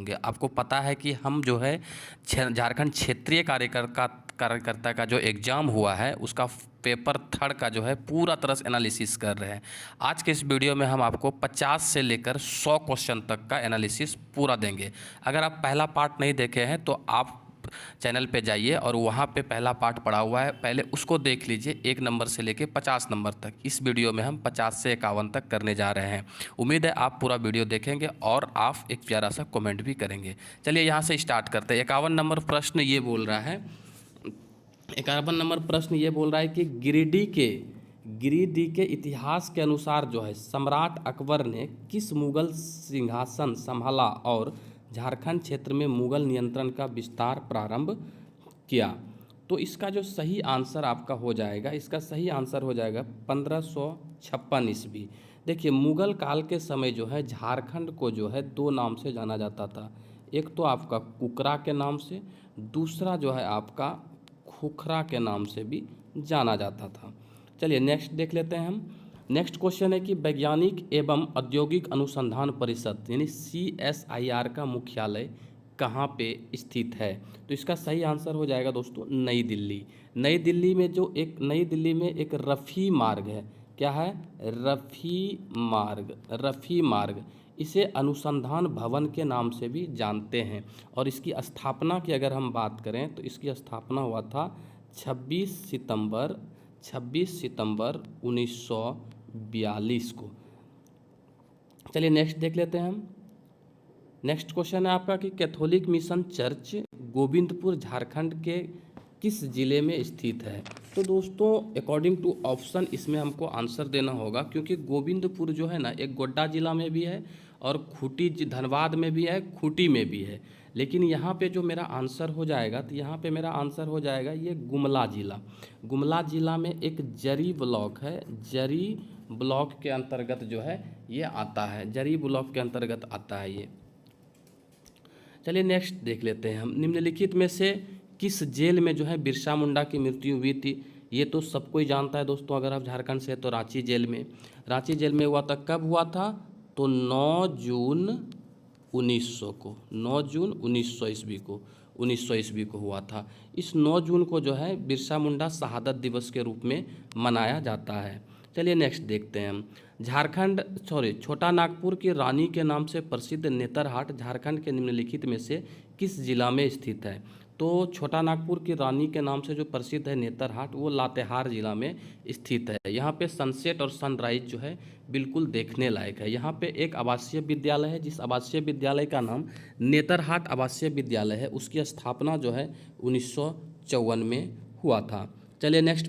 होंगे। आपको पता है कि हम जो है झारखंड क्षेत्रीय कार्यकर्ता का जो एग्ज़ाम हुआ है उसका पेपर थर्ड का जो है पूरा तरह से एनालिसिस कर रहे हैं। आज के इस वीडियो में हम आपको 50 से लेकर 100 क्वेश्चन तक का एनालिसिस पूरा देंगे। अगर आप पहला पार्ट नहीं देखे हैं तो आप चैनल पे जाइए और वहाँ पे पहला पार्ट पड़ा हुआ है, पहले उसको देख लीजिए 1 नंबर से लेके 50 नंबर तक। इस वीडियो में हम 50 से 51 तक करने जा रहे हैं। उम्मीद है आप पूरा वीडियो देखेंगे और आप एक प्यारा सा कमेंट भी करेंगे। चलिए यहाँ से स्टार्ट करते हैं। 51 नंबर प्रश्न ये बोल रहा है, 51 नंबर प्रश्न ये बोल रहा है कि गिरिडीह के इतिहास के अनुसार जो है सम्राट अकबर ने किस मुगल सिंहासन संभाला और झारखंड क्षेत्र में मुगल नियंत्रण का विस्तार प्रारंभ किया। तो इसका जो सही आंसर आपका हो जाएगा, इसका सही आंसर हो जाएगा 1556 ईस्वी। देखिए मुगल काल के समय जो है झारखंड को जो है 2 नाम से जाना जाता था। एक तो आपका कुकरा के नाम से, दूसरा जो है आपका खुखरा के नाम से भी जाना जाता था। चलिए नेक्स्ट देख लेते हैं हम। नेक्स्ट क्वेश्चन है कि वैज्ञानिक एवं औद्योगिक अनुसंधान परिषद यानी CSIR का मुख्यालय कहाँ पे स्थित है? तो इसका सही आंसर हो जाएगा दोस्तों नई दिल्ली। नई दिल्ली में एक रफ़ी मार्ग है। क्या है? रफ़ी मार्ग। इसे अनुसंधान भवन के नाम से भी जानते हैं। और इसकी स्थापना की अगर हम बात करें तो इसकी स्थापना हुआ था 26 सितंबर 1942 को। चलिए नेक्स्ट देख लेते हैं हम। नेक्स्ट क्वेश्चन है आपका कि Catholic mission church Govindpur Jharkhand के किस जिले में स्थित है? तो दोस्तों अकॉर्डिंग टू ऑप्शन इसमें हमको आंसर देना होगा, क्योंकि गोविंदपुर जो है ना एक गोड्डा जिला में भी है और खूंटी धनबाद में भी है, खूंटी में भी है। लेकिन यहाँ पे जो मेरा आंसर हो जाएगा, तो यहाँ पे मेरा आंसर हो जाएगा ये गुमला जिला। गुमला जिला में एक जरी ब्लॉक है, जरी ब्लॉक के अंतर्गत जो है ये आता है, जरी ब्लॉक के अंतर्गत आता है ये। चलिए नेक्स्ट देख लेते हैं हम। निम्नलिखित में से किस जेल में जो है बिरसा मुंडा की मृत्यु हुई थी? ये तो सबको ही जानता है दोस्तों, अगर आप झारखंड से तो रांची जेल में हुआ था। कब हुआ था? तो 9 जून 1900 को, 9 जून 1900 ईस्वी को हुआ था। इस 9 जून को जो है बिरसा मुंडा शहादत दिवस के रूप में मनाया जाता है। चलिए नेक्स्ट देखते हैं हम। छोटा नागपुर की रानी के नाम से प्रसिद्ध नेतरहाट झारखंड के निम्नलिखित में से किस जिला में स्थित है? तो छोटा नागपुर की रानी के नाम से जो प्रसिद्ध है नेतरहाट, वो लातेहार जिला में स्थित है। यहाँ पे सनसेट और सनराइज जो है बिल्कुल देखने लायक है। यहाँ पे एक आवासीय विद्यालय है, जिस आवासीय विद्यालय का नाम नेतरहाट आवासीय विद्यालय है। उसकी स्थापना जो है 1954 में हुआ था। चलिए नेक्स्ट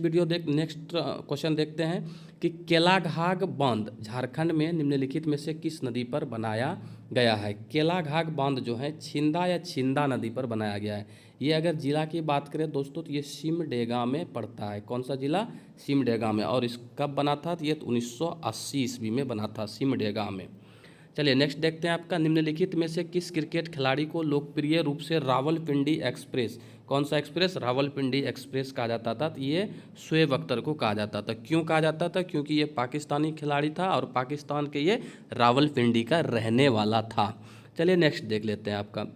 क्वेश्चन देखते हैं कि केलाघाग बांध झारखंड में निम्नलिखित में से किस नदी पर बनाया गया है? केलाघाग बांध जो है छिंदा या छिंदा नदी पर बनाया गया है। ये अगर जिला की बात करें दोस्तों तो ये सिमडेगा में पड़ता है। कौन सा जिला? सिमडेगा में। और इस कब बना था? तो ये 1980 ईस्वी में बना था सिमडेगा में। चलिए नेक्स्ट देखते हैं आपका। निम्नलिखित में से किस क्रिकेट खिलाड़ी को लोकप्रिय रूप से रावलपिंडी एक्सप्रेस, कौन सा एक्सप्रेस? रावलपिंडी एक्सप्रेस कहा जाता था? तो ये शोएब अख्तर को कहा जाता था। क्यों कहा जाता था? क्योंकि ये पाकिस्तानी खिलाड़ी था और पाकिस्तान के ये रावलपिंडी का रहने वाला था। चलिए नेक्स्ट देख लेते हैं आपका।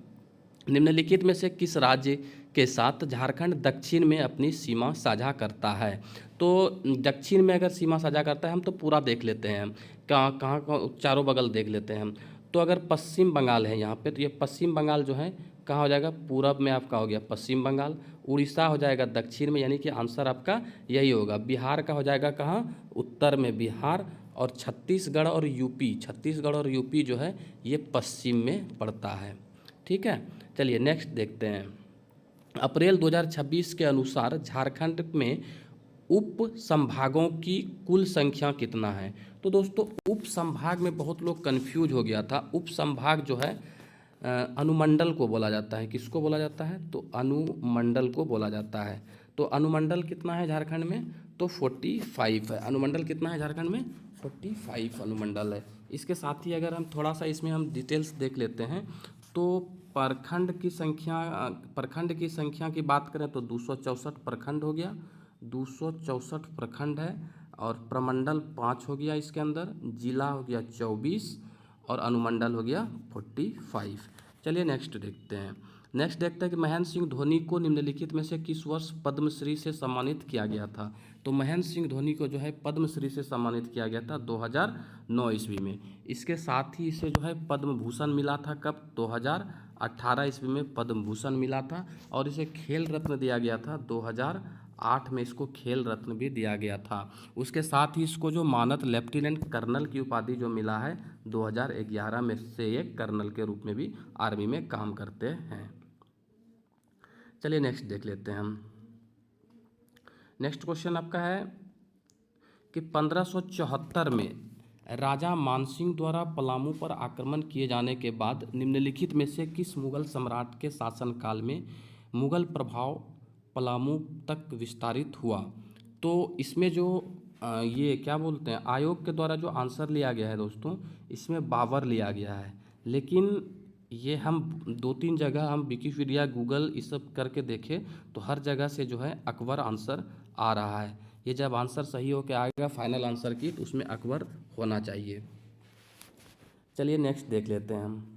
निम्नलिखित में से किस राज्य के साथ झारखंड दक्षिण में अपनी सीमा साझा करता है? तो दक्षिण में अगर सीमा साझा करता है, हम तो पूरा देख लेते हैं, कहाँ चारों बगल देख लेते हैं हम। तो अगर पश्चिम बंगाल है यहाँ पे, तो ये पश्चिम बंगाल जो है कहाँ हो जाएगा? पूरब में आपका हो गया पश्चिम बंगाल। उड़ीसा हो जाएगा दक्षिण में, यानी कि आंसर आपका यही होगा। बिहार का हो जाएगा कहाँ? उत्तर में बिहार। और छत्तीसगढ़ और यूपी जो है ये पश्चिम में पड़ता है। ठीक है, चलिए नेक्स्ट देखते हैं। अप्रैल 2026 के अनुसार झारखंड में उप संभागों की कुल संख्या कितना है? तो दोस्तों उप संभाग में बहुत लोग कंफ्यूज हो गया था। उप संभाग जो है अनुमंडल को बोला जाता है। किसको बोला जाता है? तो अनुमंडल को बोला जाता है। तो अनुमंडल कितना है झारखंड में? तो 45 है। अनुमंडल कितना है झारखंड में? 45 अनुमंडल है। इसके साथ ही अगर हम थोड़ा सा इसमें हम डिटेल्स देख लेते हैं, तो प्रखंड की संख्या की बात करें तो 264 प्रखंड हो गया, 264 प्रखंड है। और प्रमंडल 5 हो गया इसके अंदर, जिला हो गया 24 और अनुमंडल हो गया 45। चलिए नेक्स्ट देखते हैं। नेक्स्ट देखते हैं कि महेंद्र सिंह धोनी को निम्नलिखित में से किस वर्ष पद्मश्री से सम्मानित किया गया था। तो महेंद्र सिंह धोनी को जो है पद्मश्री से सम्मानित किया गया था 2009 ईस्वी में। इसके साथ ही इसे जो है पद्म भूषण मिला था कब, 2018 ईस्वी में पद्म भूषण मिला था। और इसे खेल रत्न दिया गया था 2008 में, इसको खेल रत्न भी दिया गया था। उसके साथ ही इसको जो मानद लेफ्टिनेंट कर्नल की उपाधि जो मिला है 2011 में, से ये कर्नल के रूप में भी आर्मी में काम करते हैं। चलिए नेक्स्ट देख लेते हैं हम। नेक्स्ट क्वेश्चन आपका है कि 1574 में राजा मानसिंह द्वारा पलामू पर आक्रमण किए जाने के बाद निम्नलिखित में से किस मुगल सम्राट के शासनकाल में मुगल प्रभाव पलामू तक विस्तारित हुआ। तो इसमें जो ये क्या बोलते हैं, आयोग के द्वारा जो आंसर लिया गया है दोस्तों, इसमें बाबर लिया गया है। लेकिन ये हम 2-3 जगह हम विकिपीडिया, गूगल इस सब करके देखे तो हर जगह से जो है अकबर आंसर आ रहा है। ये जब आंसर सही होकर आएगा फाइनल आंसर की, तो उसमें अकबर होना चाहिए। चलिए नेक्स्ट देख लेते हैं हम।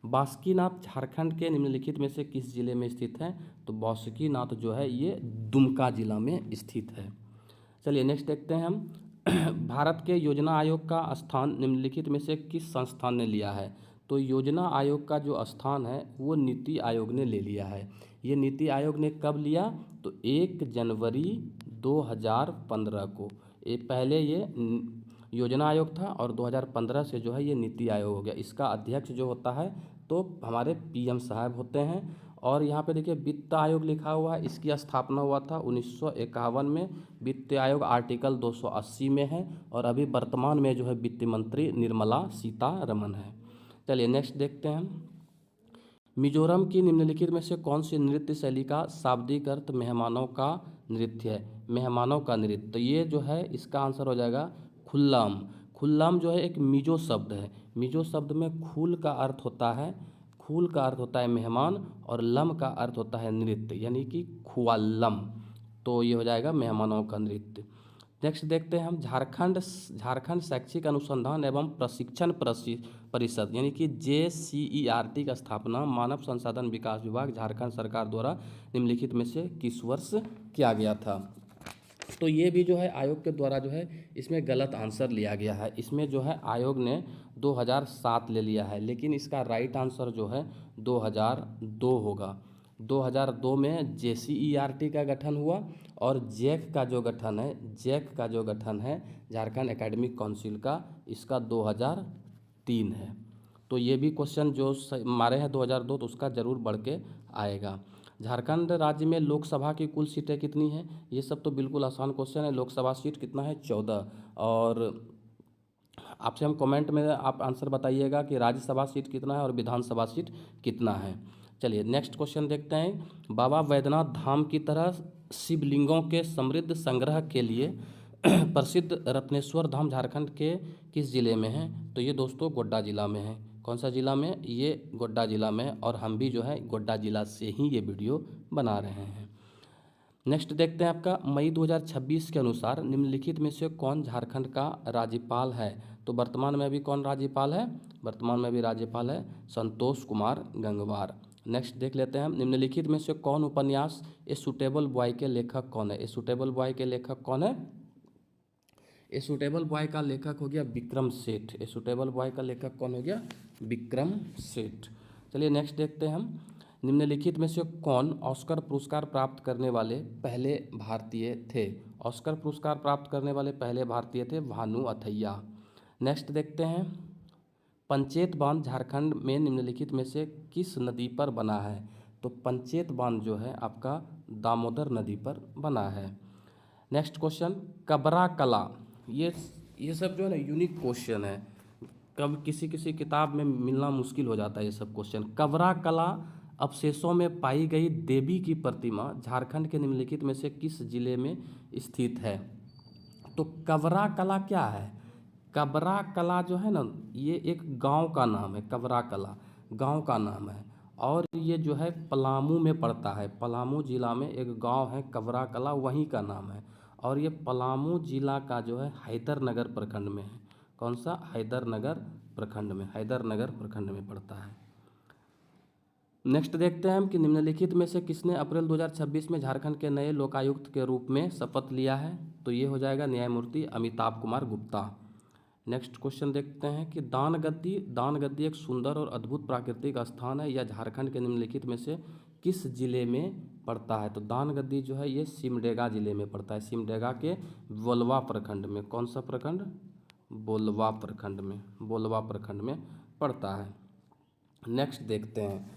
बासुकीनाथ झारखंड के निम्नलिखित में से किस जिले में स्थित है। तो बासुकीनाथ जो है ये दुमका जिला में स्थित है। चलिए नेक्स्ट देखते हैं हम। भारत के योजना आयोग का स्थान निम्नलिखित में से किस संस्थान ने लिया है। तो योजना आयोग का जो स्थान है वो नीति आयोग ने ले लिया है। ये नीति आयोग ने कब लिया, तो 1 जनवरी 2015 को। ये पहले ये योजना आयोग था और 2015 से जो है ये नीति आयोग हो गया। इसका अध्यक्ष जो होता है तो हमारे पीएम साहब होते हैं। और यहाँ पे देखिए वित्त आयोग लिखा हुआ है, इसकी स्थापना हुआ था 1951 में। वित्त आयोग आर्टिकल 280 में है और अभी वर्तमान में जो है वित्त मंत्री निर्मला सीतारमण है। चलिए नेक्स्ट देखते हैं। मिजोरम की निम्नलिखित में से कौन सी नृत्य शैली का शाब्दिक अर्थ मेहमानों का नृत्य है। मेहमानों का नृत्य, तो ये जो है इसका आंसर हो जाएगा खुल्लाम। खुल्लाम जो है एक मिजो शब्द है। मिजो शब्द में खूल का अर्थ होता है, खूल का अर्थ होता है मेहमान, और लम का अर्थ होता है नृत्य, यानी कि खुआल्लम। तो ये हो जाएगा मेहमानों का नृत्य। नेक्स्ट देखते हैं हम। झारखंड शैक्षिक अनुसंधान एवं प्रशिक्षण परिषद यानी कि JCERT का स्थापना मानव संसाधन विकास विभाग झारखंड सरकार द्वारा निम्नलिखित में से किस वर्ष किया गया था। तो ये भी जो है आयोग के द्वारा जो है इसमें गलत आंसर लिया गया है। इसमें जो है आयोग ने 2007 ले लिया है, लेकिन इसका राइट आंसर जो है 2002 होगा। 2002 में JCERT का गठन हुआ और जैक का जो गठन है झारखंड एकेडमिक काउंसिल का, इसका 2003 है। तो ये भी क्वेश्चन जो मारे हैं 2002, तो उसका ज़रूर बढ़ के आएगा। झारखंड राज्य में लोकसभा की कुल सीटें कितनी हैं। ये सब तो बिल्कुल आसान क्वेश्चन है। लोकसभा सीट कितना है, 14। और आपसे हम कमेंट में आप आंसर बताइएगा कि राज्यसभा सीट कितना है और विधानसभा सीट कितना है। चलिए नेक्स्ट क्वेश्चन देखते हैं। बाबा वैद्यनाथ धाम की तरह शिवलिंगों के समृद्ध संग्रह के लिए प्रसिद्ध रत्नेश्वर धाम झारखंड के किस जिले में है। तो ये दोस्तों गोड्डा जिला में है। कौन सा जिला में, ये गोड्डा जिला में। और हम भी जो है गोड्डा जिला से ही ये वीडियो बना रहे हैं। नेक्स्ट देखते हैं आपका मई 2026 के अनुसार निम्नलिखित में से कौन झारखंड का राज्यपाल है। तो वर्तमान में भी कौन राज्यपाल है, वर्तमान में भी राज्यपाल है संतोष कुमार गंगवार। नेक्स्ट देख लेते हैं हम। निम्नलिखित में से कौन उपन्यास ए सुटेबल बॉय के लेखक कौन है। ए सुटेबल बॉय के लेखक कौन है, ए सुटेबल बॉय का लेखक हो गया Vikram Seth. A suitable boy का लेखक कौन हो गया, विक्रम सेठ। चलिए नेक्स्ट देखते हैं हम। निम्नलिखित में से कौन ऑस्कर पुरस्कार प्राप्त करने वाले पहले भारतीय थे। ऑस्कर पुरस्कार प्राप्त करने वाले पहले भारतीय थे भानु अथैया। नेक्स्ट देखते हैं। पंचेत बांध झारखंड में निम्नलिखित में से किस नदी पर बना है। तो पंचेत बांध जो है आपका दामोदर नदी पर बना है। नेक्स्ट क्वेश्चन, कबरा कला, ये सब जो है ना यूनिक क्वेश्चन है, कब किसी किसी किताब में मिलना मुश्किल हो जाता है ये सब क्वेश्चन। कबरा कला अवशेषों में पाई गई देवी की प्रतिमा झारखंड के निम्नलिखित में से किस जिले में स्थित है। तो कबरा कला क्या है, कबरा कला जो है ना ये एक गांव का नाम है। कबरा कला गांव का नाम है और ये जो है पलामू में पड़ता है। पलामू जिला में एक गांव है कबरा कला, वहीं का नाम है। और ये पलामू जिला का जो है हैदरनगर प्रखंड में है। कौन सा, हैदरनगर प्रखंड में, हैदरनगर प्रखंड में पड़ता है। नेक्स्ट देखते हैं हम कि निम्नलिखित में से किसने अप्रैल 2026 में झारखंड के नए लोकायुक्त के रूप में शपथ लिया है। तो ये हो जाएगा न्यायमूर्ति अमिताभ कुमार गुप्ता। नेक्स्ट क्वेश्चन देखते हैं कि दान गद्दी एक सुंदर और अद्भुत प्राकृतिक स्थान है, यह झारखंड के निम्नलिखित में से किस जिले में पड़ता है। तो दान गद्दी जो है ये सिमडेगा जिले में पड़ता है, सिमडेगा के बोलवा प्रखंड में। कौन सा प्रखंड? बोलवा प्रखंड में पड़ता है। नेक्स्ट देखते हैं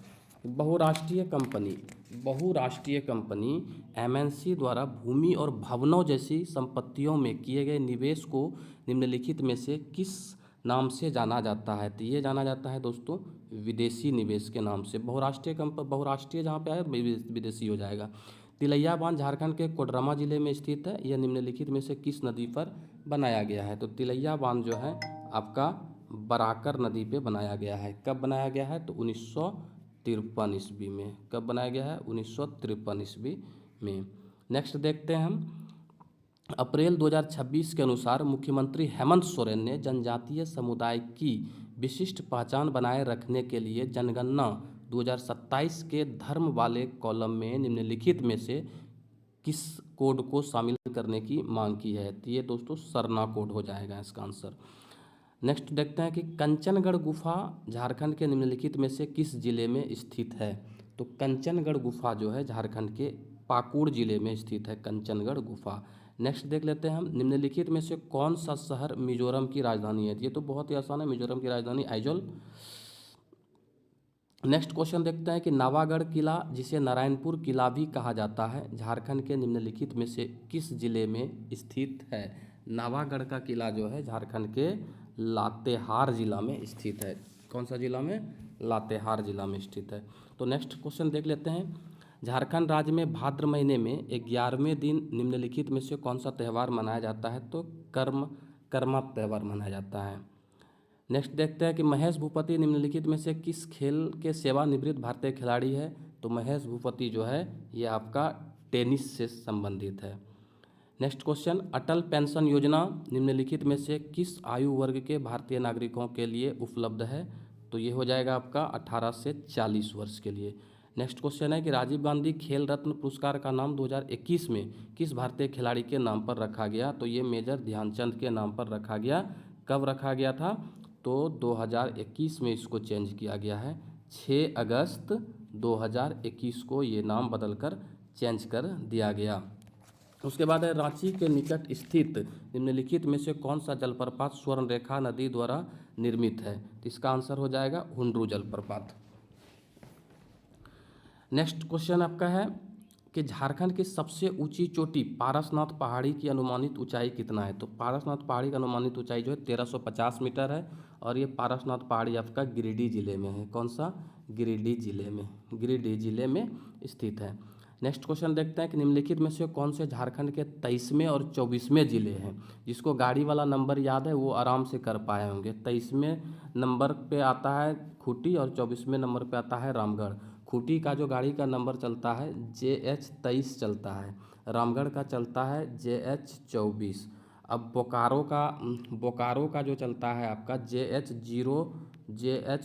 बहुराष्ट्रीय कंपनी एमएनसी द्वारा भूमि और भवनों जैसी संपत्तियों में किए गए निवेश को निम्नलिखित में से किस नाम से जाना जाता है। तो ये जाना जाता है दोस्तों विदेशी निवेश के नाम से। बहुराष्ट्रीय जहाँ पे आए विदेशी हो जाएगा। तिलैया बांध झारखंड के कोडरमा जिले में स्थित है, यह निम्नलिखित में से किस नदी पर बनाया गया है। तो तिलैया बांध जो है आपका बराकर नदी पे बनाया गया है। कब बनाया गया है? तो 1953 ईस्वी में। कब बनाया गया है? 1953 ईस्वी में। नेक्स्ट देखते हैं हम अप्रैल 2026 के अनुसार मुख्यमंत्री हेमंत सोरेन ने जनजातीय समुदाय की विशिष्ट पहचान बनाए रखने के लिए जनगणना 2027 के धर्म वाले कॉलम में निम्नलिखित में से किस कोड को शामिल करने की मांग की है। तो ये दोस्तों सरना कोड हो जाएगा इसका आंसर। नेक्स्ट देखते हैं कि कंचनगढ़ गुफा झारखंड के निम्नलिखित में से किस जिले में स्थित है। तो कंचनगढ़ गुफा जो है झारखंड के पाकुड़ जिले में स्थित है कंचनगढ़ गुफा। नेक्स्ट देख लेते हैं हम निम्नलिखित में से कौन सा शहर मिजोरम की राजधानी है। ये तो बहुत ही आसान है, मिजोरम की राजधानी आइजोल। नेक्स्ट क्वेश्चन देखते हैं कि नावागढ़ किला जिसे नारायणपुर किला भी कहा जाता है झारखंड के निम्नलिखित में से किस जिले में स्थित है। नावागढ़ का किला जो है झारखंड के लातेहार जिला में स्थित है। कौन सा जिला में? लातेहार जिला में स्थित है। तो नेक्स्ट क्वेश्चन देख लेते हैं झारखंड राज्य में भाद्र महीने में 11वें दिन निम्नलिखित में से कौन सा त्यौहार मनाया जाता है। तो कर्मा त्यौहार मनाया जाता है। नेक्स्ट देखते हैं कि महेश भूपति निम्नलिखित में से किस खेल के सेवानिवृत्त भारतीय खिलाड़ी है। तो महेश भूपति जो है ये आपका टेनिस से संबंधित है। नेक्स्ट क्वेश्चन अटल पेंशन योजना निम्नलिखित में से किस आयु वर्ग के भारतीय नागरिकों के लिए उपलब्ध है। तो ये हो जाएगा आपका 18 से 40 वर्ष के लिए। नेक्स्ट क्वेश्चन है कि राजीव गांधी खेल रत्न पुरस्कार का नाम 2021 में किस भारतीय खिलाड़ी के नाम पर रखा गया। तो ये मेजर ध्यानचंद के नाम पर रखा गया। कब रखा गया था? तो 2021 में इसको चेंज किया गया है। 6 अगस्त 2021 को ये नाम बदलकर चेंज कर दिया गया। उसके बाद है रांची के निकट स्थित निम्नलिखित में से कौन सा जलप्रपात स्वर्णरेखा नदी द्वारा निर्मित है। तो इसका आंसर हो जाएगा हुंड्रू जलप्रपात। नेक्स्ट क्वेश्चन आपका है कि झारखंड की सबसे ऊंची चोटी पारसनाथ पहाड़ी की अनुमानित ऊंचाई कितना है। तो पारसनाथ पहाड़ी की अनुमानित ऊंचाई जो है 1350 मीटर है और ये पारसनाथ पहाड़ी आपका गिरिडीह जिले में है। कौन सा? गिरिडीह जिले में स्थित है। नेक्स्ट क्वेश्चन देखते हैं कि निम्नलिखित में से कौन से झारखंड के 23वें और 24वें जिले हैं। जिसको गाड़ी वाला नंबर याद है वो आराम से कर पाए होंगे। 23वें नंबर पे आता है खूंटी और 24वें नंबर पे आता है रामगढ़। खूंटी का जो गाड़ी का नंबर चलता है JH 23 चलता है, रामगढ़ का चलता है JH 24। अब बोकारो का जो चलता है आपका JH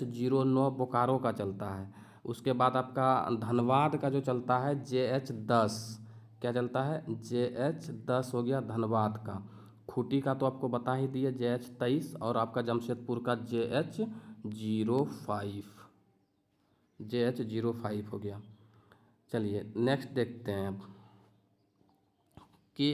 09 बोकारो का चलता है। उसके बाद आपका धनबाद का जो चलता है JH 10। क्या चलता है? JH 10 हो गया धनबाद का। खूंटी का तो आपको बता ही दिए JH 23 और आपका जमशेदपुर का JH 05 हो गया। चलिए नेक्स्ट देखते हैं अब कि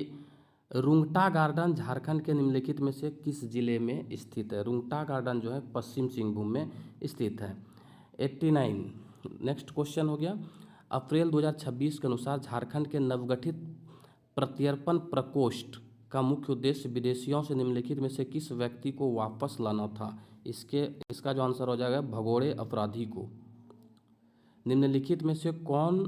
रुंगटा गार्डन झारखंड के निम्नलिखित में से किस जिले में स्थित है। रुंगटा गार्डन जो है पश्चिम सिंहभूम में स्थित है। 89 नेक्स्ट क्वेश्चन हो गया अप्रैल 2026 के अनुसार झारखंड के नवगठित प्रत्यर्पण प्रकोष्ठ का मुख्य उद्देश्य विदेशियों से निम्नलिखित में से किस व्यक्ति को वापस लाना था। इसका जो आंसर हो जाएगा भगोड़े अपराधी को। निम्नलिखित में से कौन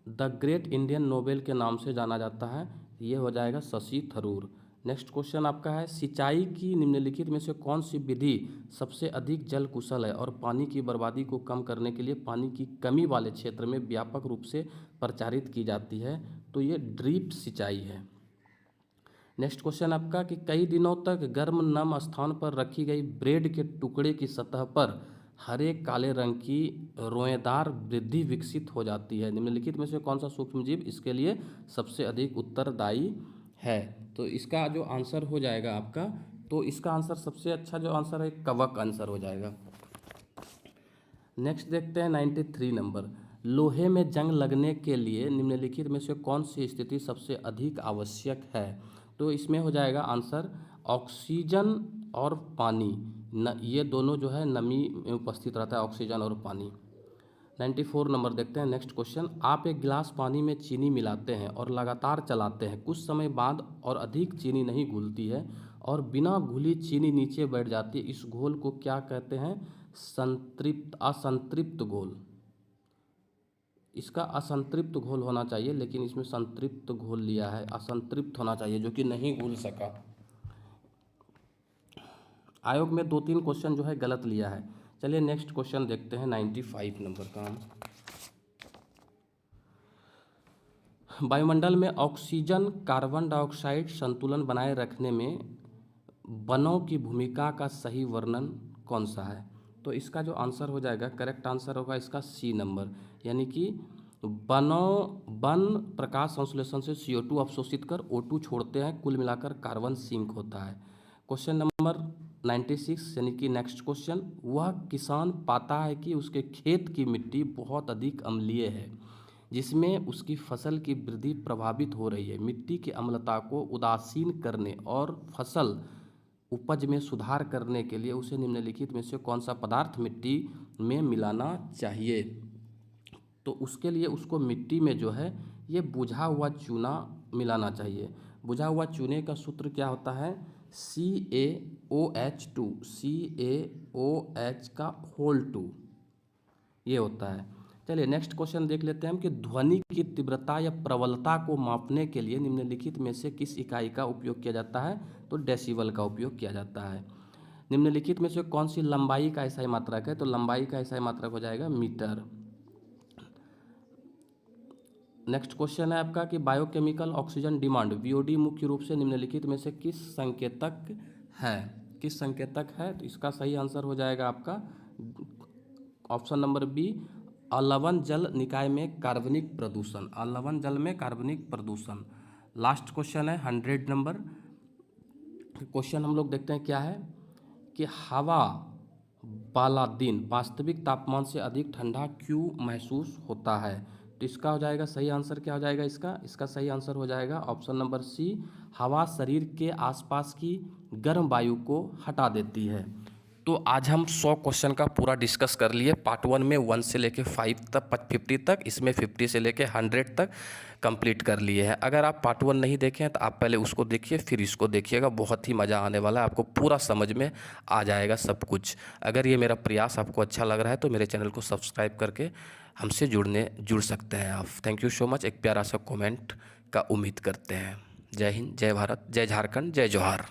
द ग्रेट इंडियन नोबेल के नाम से जाना जाता है। ये हो जाएगा शशि थरूर। नेक्स्ट क्वेश्चन आपका है सिंचाई की निम्नलिखित में से कौन सी विधि सबसे अधिक जल कुशल है और पानी की बर्बादी को कम करने के लिए पानी की कमी वाले क्षेत्र में व्यापक रूप से प्रचारित की जाती है। तो ये ड्रिप सिंचाई है। नेक्स्ट क्वेश्चन आपका कि कई दिनों तक गर्म नम स्थान पर रखी गई ब्रेड के टुकड़े की सतह पर हरे काले रंग की रोएदार वृद्धि विकसित हो जाती है। निम्नलिखित में से कौन सा सूक्ष्मजीव इसके लिए सबसे अधिक उत्तरदायी है? तो इसका जो आंसर हो जाएगा आपका, तो इसका आंसर सबसे अच्छा जो आंसर है कवक आंसर हो जाएगा। नेक्स्ट देखते हैं 93 नंबर। लोहे में जंग लगने के लिए निम्नलिखित में से कौन सी स्थिति सबसे अधिक आवश्यक है? तो इसमें हो जाएगा आंसर ऑक्सीजन और पानी। ये दोनों जो है नमी में उपस्थित रहता है, ऑक्सीजन और पानी। 94 नंबर देखते हैं नेक्स्ट क्वेश्चन। आप एक गिलास पानी में चीनी मिलाते हैं और लगातार चलाते हैं। कुछ समय बाद और अधिक चीनी नहीं घुलती है और बिना घुली चीनी नीचे बैठ जाती है। इस घोल को क्या कहते हैं? असंतृप्त घोल। इसका असंतृप्त घोल होना चाहिए, लेकिन इसमें संतृप्त घोल लिया है। असंतृप्त होना चाहिए, जो कि नहीं घुल सका। आयोग में 2-3 क्वेश्चन जो है गलत लिया है। चलिए नेक्स्ट क्वेश्चन देखते हैं 95 नंबर का। वायुमंडल में ऑक्सीजन कार्बन डाइऑक्साइड संतुलन बनाए रखने में वनों की भूमिका का सही वर्णन कौन सा है? तो इसका जो आंसर हो जाएगा, करेक्ट आंसर होगा इसका सी नंबर, यानी कि वन प्रकाश संश्लेषण से CO2 अवशोषित कर O2 छोड़ते हैं, कुल मिलाकर कार्बन सिंक होता है। क्वेश्चन नंबर 96 यानी कि नेक्स्ट क्वेश्चन। वह किसान पाता है कि उसके खेत की मिट्टी बहुत अधिक अम्लीय है, जिसमें उसकी फसल की वृद्धि प्रभावित हो रही है। मिट्टी की अम्लता को उदासीन करने और फसल उपज में सुधार करने के लिए उसे निम्नलिखित में से कौन सा पदार्थ मिट्टी में मिलाना चाहिए? तो उसके लिए उसको मिट्टी में जो है ये बुझा हुआ चूना मिलाना चाहिए। बुझा हुआ चूने का सूत्र क्या होता है? CaOH2, CaOH का होल 2 ये होता है। चलिए नेक्स्ट क्वेश्चन देख लेते हैं हम कि ध्वनि की तीव्रता या प्रबलता को मापने के लिए निम्नलिखित में से किस इकाई का उपयोग किया जाता है? तो डेसिबल का उपयोग किया जाता है। निम्नलिखित में से कौन सी लंबाई का एसआई मात्रक है? तो लंबाई का एसआई मात्रक हो जाएगा मीटर। नेक्स्ट क्वेश्चन है आपका कि बायोकेमिकल ऑक्सीजन डिमांड BOD मुख्य रूप से निम्नलिखित में से किस संकेतक है? किस संकेतक है? तो इसका सही आंसर हो जाएगा आपका ऑप्शन नंबर बी, अलवण जल निकाय में कार्बनिक प्रदूषण। अलवण जल में कार्बनिक प्रदूषण। लास्ट क्वेश्चन है 100 नंबर। क्वेश्चन हम लोग देखते हैं क्या है कि हवा वाला दिन वास्तविक तापमान से अधिक ठंडा क्यों महसूस होता है? तो इसका हो जाएगा सही आंसर क्या हो जाएगा इसका सही आंसर हो जाएगा ऑप्शन नंबर सी, हवा शरीर के आसपास की गर्म वायु को हटा देती है। तो आज हम 100 क्वेश्चन का पूरा डिस्कस कर लिए। पार्ट 1 में 1 से लेके 5 तक 50 तक, इसमें 50 से लेके 100 तक कंप्लीट कर लिए हैं। अगर आप पार्ट 1 नहीं देखे हैं तो आप पहले उसको देखिए, फिर इसको देखिएगा। बहुत ही मज़ा आने वाला है, आपको पूरा समझ में आ जाएगा सब कुछ। अगर ये मेरा प्रयास आपको अच्छा लग रहा है तो मेरे चैनल को सब्सक्राइब करके हमसे जुड़ सकते हैं आप। Thank you so much. एक प्यारा सा कॉमेंट का उम्मीद करते हैं। जय हिंद, जय भारत, जय झारखंड, जय जोहार।